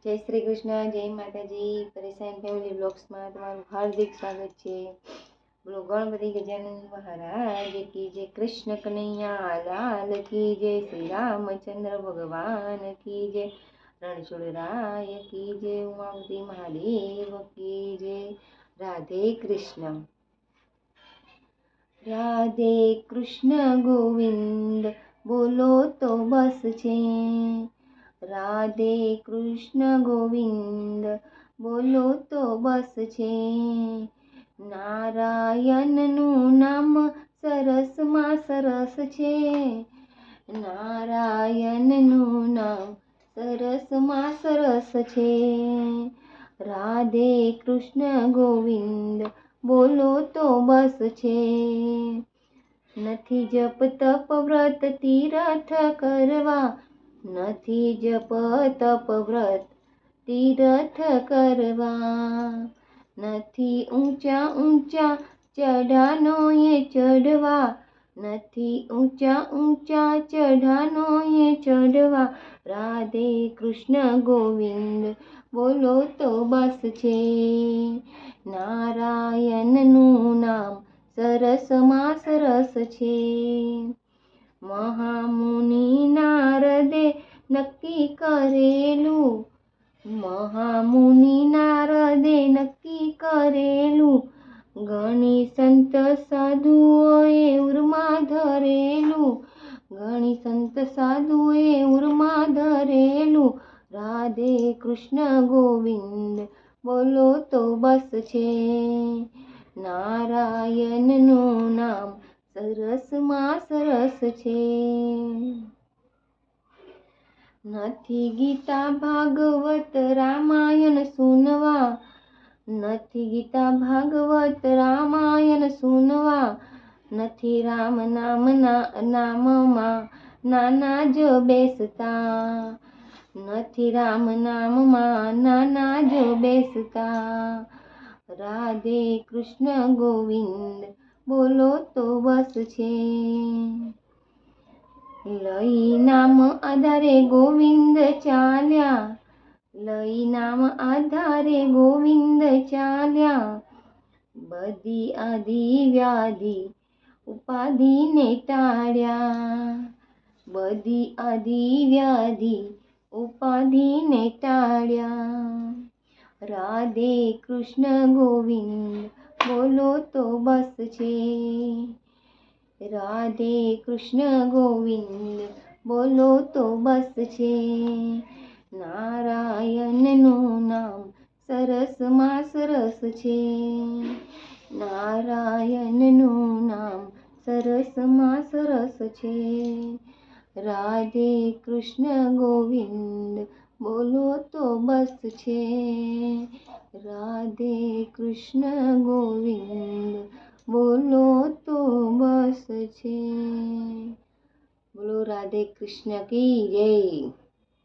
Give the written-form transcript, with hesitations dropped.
જય શ્રી કૃષ્ણ, જય માતાજી। પરેશાન ફેમિલી બ્લોગ્સમાં તમારું હાર્દિક સ્વાગત છે। બોલો ગણપતિ ગજાનન મહારાજ કી જય, કૃષ્ણ કનૈયા લાલ કી જય, શ્રી રામચંદ્ર ભગવાન કી જય, રણછોડરાય કી જય, ઉમાપતિ મહાદેવ કી જય। રાધે કૃષ્ણ। રાધે કૃષ્ણ ગોવિંદ બોલો તો બસ છે। રાધે કૃષ્ણ ગોવિંદ બોલો તો બસ છે। નારાયણનું નામ સરસમાં સરસ છે। નારાયણનું નામ સરસમાં સરસ છે। રાધે કૃષ્ણ ગોવિંદ બોલો તો બસ છે। નથી જપ તપ વ્રત તીરથ કરવા, નથી જપ તપ વ્રત તીરથ કરવા, નથી ઊંચા ઊંચા ચઢાનો એ ચઢવા, નથી ઊંચા ઊંચા ચઢાનો એ ચઢવા। રાધે કૃષ્ણ ગોવિંદ બોલો તો બસ છે। નારાયણનું નામ સરસમાં સરસ છે। મહામુનિ નારદે નક્કી કરેલું, મહામુનિ નારદે નક્કી કરેલું, ઘણી સંત સાધુઓએ ઉરમાં ધરેલું, ઘણી સંત સાધુએ ઉરમાં ધરેલું। રાધે કૃષ્ણ ગોવિંદ બોલો તો બસ છે। નારાયણનું નામ સરસમાં સરસ છે। નથી ગીતા ભાગવત રામાયણ સુનવા, નથી ગીતા ભાગવત રામાયણ સુનવા, નથી રામ નામમાં નાના જ બેસતા, નથી રામ નામમાં નાના જ બેસતા। રાધે કૃષ્ણ ગોવિંદ બોલો તો બસ છે। લઈ નામ આધારે ગોવિંદ ચાલ્યા, લઈ નામ આધારે ગોવિંદ ચાલ્યા, બધી આદિ વ્યાધિ ઉપાધિને ટાળ્યા, બધી આદિ વ્યાધિ ઉપાધિને ટાળ્યા। રાધે કૃષ્ણ ગોવિંદ બોલો તો બસ છે। રાધે કૃષ્ણ ગોવિંદ બોલો તો બસ છે। નારાયણનું નામ સરસમાં સરસ છે। નારાયણનું નામ સરસમાં સરસ છે। રાધે કૃષ્ણ ગોવિંદ બોલો તો બસ છે। રાધે કૃષ્ણ ગોવિંદ બોલો તો બસ છે। બોલો રાધે કૃષ્ણ કી જય।